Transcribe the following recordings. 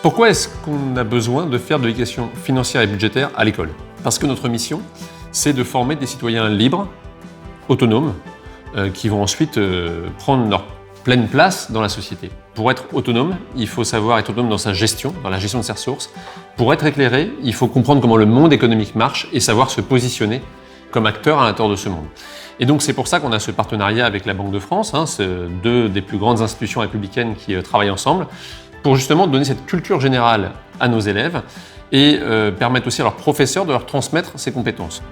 Pourquoi est-ce qu'on a besoin de faire de l'éducation financière et budgétaire à l'école? Parce que notre mission, c'est de former des citoyens libres, autonomes, qui vont ensuite prendre leur pleine place dans la société. Pour être autonome, il faut savoir être autonome dans sa gestion, dans la gestion de ses ressources. Pour être éclairé, il faut comprendre comment le monde économique marche et savoir se positionner comme acteur à l'intérieur de ce monde. Et donc c'est pour ça qu'on a ce partenariat avec la Banque de France, c'est deux des plus grandes institutions républicaines qui travaillent ensemble, pour justement donner cette culture générale à nos élèves et permettre aussi à leurs professeurs de leur transmettre ces compétences.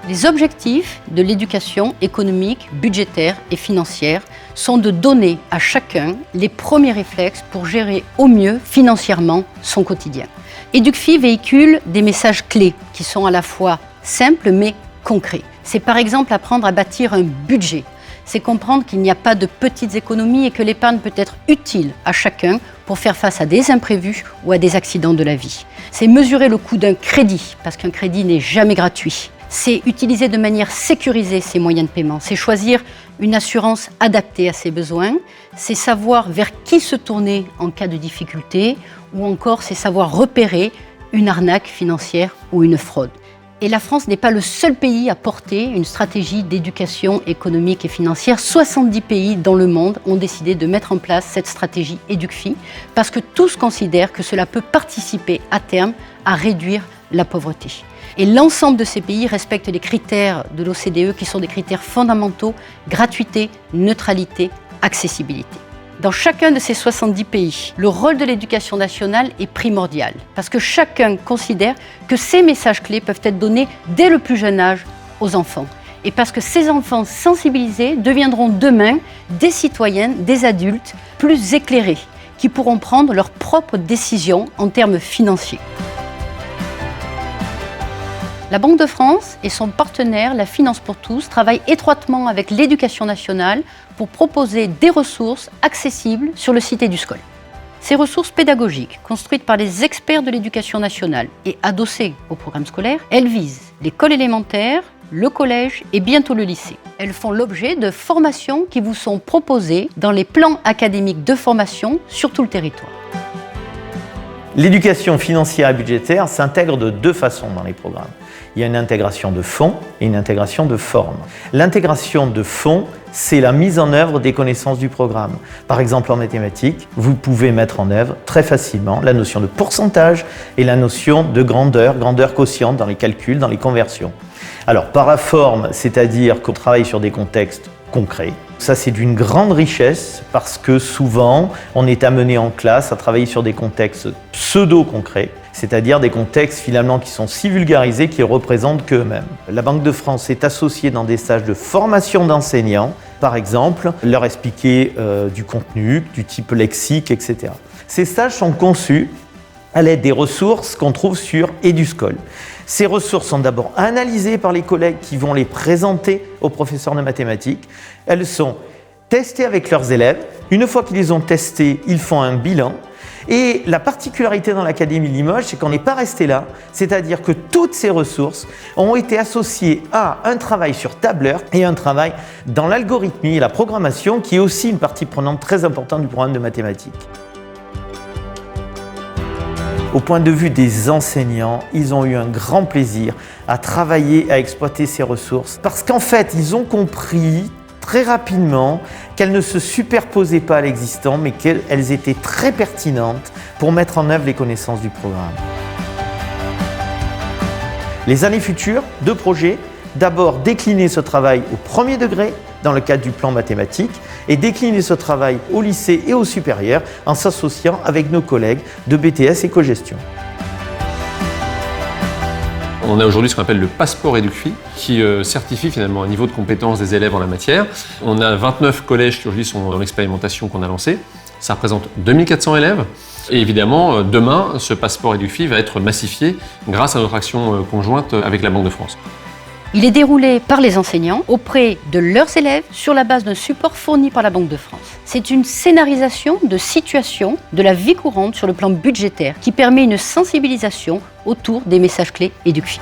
Les objectifs de l'éducation économique, budgétaire et financière sont de donner à chacun les premiers réflexes pour gérer au mieux financièrement son quotidien. Éducfi véhicule des messages clés qui sont à la fois simples mais concrets. C'est par exemple apprendre à bâtir un budget. C'est comprendre qu'il n'y a pas de petites économies et que l'épargne peut être utile à chacun pour faire face à des imprévus ou à des accidents de la vie. C'est mesurer le coût d'un crédit, parce qu'un crédit n'est jamais gratuit. C'est utiliser de manière sécurisée ses moyens de paiement. C'est choisir une assurance adaptée à ses besoins. C'est savoir vers qui se tourner en cas de difficulté. Ou encore, c'est savoir repérer une arnaque financière ou une fraude. Et la France n'est pas le seul pays à porter une stratégie d'éducation économique et financière. 70 pays dans le monde ont décidé de mettre en place cette stratégie Éducfi parce que tous considèrent que cela peut participer à terme à réduire la pauvreté. Et l'ensemble de ces pays respectent les critères de l'OCDE qui sont des critères fondamentaux: gratuité, neutralité, accessibilité. Dans chacun de ces 70 pays, le rôle de l'éducation nationale est primordial parce que chacun considère que ces messages clés peuvent être donnés dès le plus jeune âge aux enfants. Et parce que ces enfants sensibilisés deviendront demain des citoyens, des adultes plus éclairés qui pourront prendre leurs propres décisions en termes financiers. La Banque de France et son partenaire, la Finance pour tous, travaillent étroitement avec l'Éducation nationale pour proposer des ressources accessibles sur le site Eduscol. Ces ressources pédagogiques, construites par les experts de l'Éducation nationale et adossées au programme scolaire, elles visent l'école élémentaire, le collège et bientôt le lycée. Elles font l'objet de formations qui vous sont proposées dans les plans académiques de formation sur tout le territoire. L'éducation financière et budgétaire s'intègre de deux façons dans les programmes. Il y a une intégration de fond et une intégration de forme. L'intégration de fond, c'est la mise en œuvre des connaissances du programme. Par exemple, en mathématiques, vous pouvez mettre en œuvre très facilement la notion de pourcentage et la notion de grandeur quotiente dans les calculs, dans les conversions. Alors, par la forme, c'est-à-dire qu'on travaille sur des contextes concrets. Ça, c'est d'une grande richesse parce que souvent, on est amené en classe à travailler sur des contextes pseudo-concrets, c'est-à-dire des contextes finalement qui sont si vulgarisés qu'ils représentent qu'eux-mêmes. La Banque de France est associée dans des stages de formation d'enseignants, par exemple, leur expliquer du contenu, du type lexique, etc. Ces stages sont conçus à l'aide des ressources qu'on trouve sur Eduscol. Ces ressources sont d'abord analysées par les collègues qui vont les présenter aux professeurs de mathématiques. Elles sont testées avec leurs élèves. Une fois qu'ils les ont testées, ils font un bilan. Et la particularité dans l'Académie Limoges, c'est qu'on n'est pas resté là, c'est-à-dire que toutes ces ressources ont été associées à un travail sur tableur et un travail dans l'algorithmie et la programmation, qui est aussi une partie prenante très importante du programme de mathématiques. Au point de vue des enseignants, ils ont eu un grand plaisir à travailler, à exploiter ces ressources, parce qu'en fait, ils ont compris très rapidement qu'elles ne se superposaient pas à l'existant, mais qu'elles étaient très pertinentes pour mettre en œuvre les connaissances du programme. Les années futures, deux projets. D'abord, décliner ce travail au premier degré dans le cadre du plan mathématique et décliner ce travail au lycée et au supérieur en s'associant avec nos collègues de BTS Éco-Gestion. On a aujourd'hui ce qu'on appelle le passeport Éducfi qui certifie finalement un niveau de compétence des élèves en la matière. On a 29 collèges qui aujourd'hui sont dans l'expérimentation qu'on a lancée. Ça représente 2400 élèves. Et évidemment, demain, ce passeport Éducfi va être massifié grâce à notre action conjointe avec la Banque de France. Il est déroulé par les enseignants auprès de leurs élèves sur la base d'un support fourni par la Banque de France. C'est une scénarisation de situation de la vie courante sur le plan budgétaire qui permet une sensibilisation autour des messages clés Éducfi.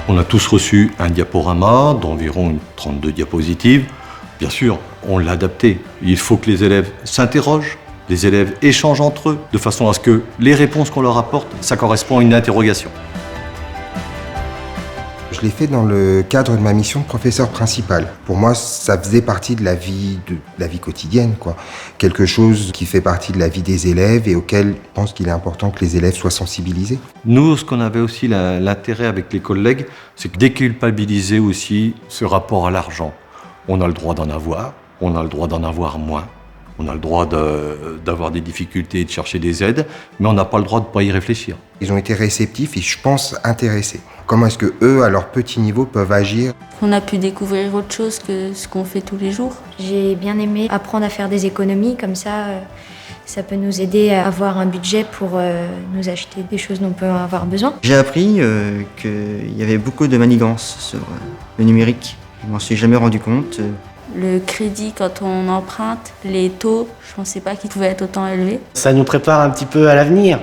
On a tous reçu un diaporama d'environ 32 diapositives. Bien sûr, on l'a adapté. Il faut que les élèves s'interrogent Les élèves échangent entre eux de façon à ce que les réponses qu'on leur apporte, ça correspond à une interrogation. Je l'ai fait dans le cadre de ma mission de professeur principal. Pour moi, ça faisait partie de la vie quotidienne, quoi. Quelque chose qui fait partie de la vie des élèves et auquel je pense qu'il est important que les élèves soient sensibilisés. Nous, ce qu'on avait aussi l'intérêt avec les collègues, c'est que déculpabiliser aussi ce rapport à l'argent. On a le droit d'en avoir, on a le droit d'en avoir moins. On a le droit d'avoir des difficultés et de chercher des aides, mais on n'a pas le droit de ne pas y réfléchir. Ils ont été réceptifs et je pense intéressés. Comment est-ce que eux, à leur petit niveau, peuvent agir? On a pu découvrir autre chose que ce qu'on fait tous les jours. J'ai bien aimé apprendre à faire des économies, comme ça peut nous aider à avoir un budget pour nous acheter des choses dont on peut avoir besoin. J'ai appris qu'il y avait beaucoup de manigances sur le numérique. Je m'en suis jamais rendu compte. Le crédit, quand on emprunte, les taux, je ne pensais pas qu'ils pouvaient être autant élevés. Ça nous prépare un petit peu à l'avenir,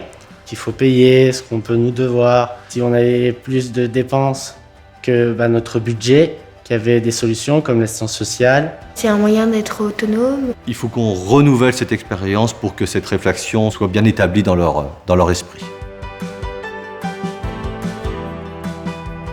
qu'il faut payer, ce qu'on peut nous devoir. Si on avait plus de dépenses que notre budget, qu'il y avait des solutions comme l'assistance sociale. C'est un moyen d'être autonome. Il faut qu'on renouvelle cette expérience pour que cette réflexion soit bien établie dans leur esprit.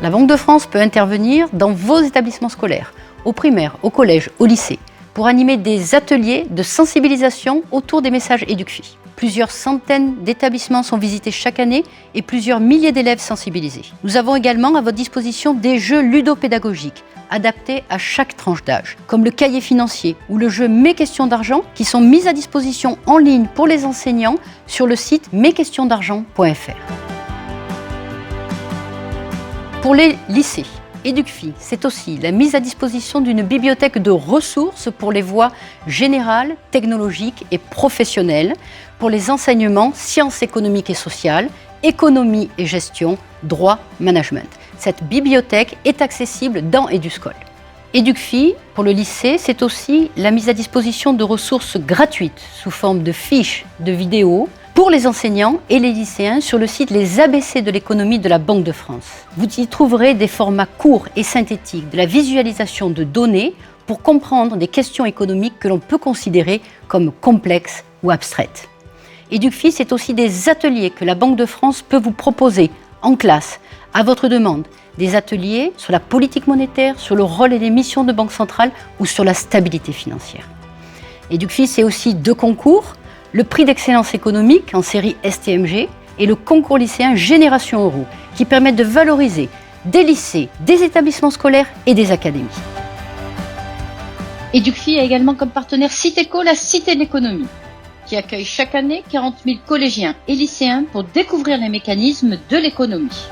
La Banque de France peut intervenir dans vos établissements scolaires, au primaire, au collège, au lycée, pour animer des ateliers de sensibilisation autour des messages EducFi. Plusieurs centaines d'établissements sont visités chaque année et plusieurs milliers d'élèves sensibilisés. Nous avons également à votre disposition des jeux ludopédagogiques adaptés à chaque tranche d'âge, comme le cahier financier ou le jeu Mes questions d'argent, qui sont mis à disposition en ligne pour les enseignants sur le site mesquestionsdargent.fr. Pour les lycées, EducFi, c'est aussi la mise à disposition d'une bibliothèque de ressources pour les voies générales, technologiques et professionnelles, pour les enseignements sciences économiques et sociales, économie et gestion, droit, management. Cette bibliothèque est accessible dans EduScol. EducFi, pour le lycée, c'est aussi la mise à disposition de ressources gratuites sous forme de fiches, de vidéos, pour les enseignants et les lycéens sur le site Les ABC de l'économie de la Banque de France. Vous y trouverez des formats courts et synthétiques, de la visualisation de données pour comprendre des questions économiques que l'on peut considérer comme complexes ou abstraites. EducFi, c'est aussi des ateliers que la Banque de France peut vous proposer en classe, à votre demande. Des ateliers sur la politique monétaire, sur le rôle et les missions de banque centrale ou sur la stabilité financière. EducFi, c'est aussi 2 concours, le prix d'excellence économique en série STMG et le concours lycéen Génération Euro, qui permettent de valoriser des lycées, des établissements scolaires et des académies. EducFi a également comme partenaire Citéco, la Cité de l'économie, qui accueille chaque année 40 000 collégiens et lycéens pour découvrir les mécanismes de l'économie.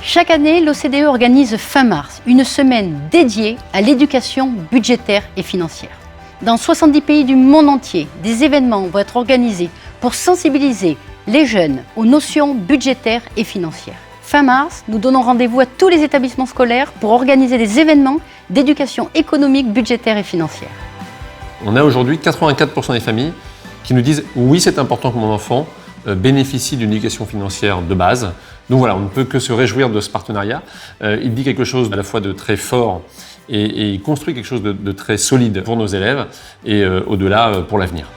Chaque année, l'OCDE organise fin mars une semaine dédiée à l'éducation budgétaire et financière. Dans 70 pays du monde entier, des événements vont être organisés pour sensibiliser les jeunes aux notions budgétaires et financières. Fin mars, nous donnons rendez-vous à tous les établissements scolaires pour organiser des événements d'éducation économique, budgétaire et financière. On a aujourd'hui 84% des familles qui nous disent « oui, c'est important que mon enfant bénéficie d'une éducation financière de base ». Donc voilà, on ne peut que se réjouir de ce partenariat. Il dit quelque chose à la fois de très fort et il construit quelque chose de très solide pour nos élèves et au-delà pour l'avenir.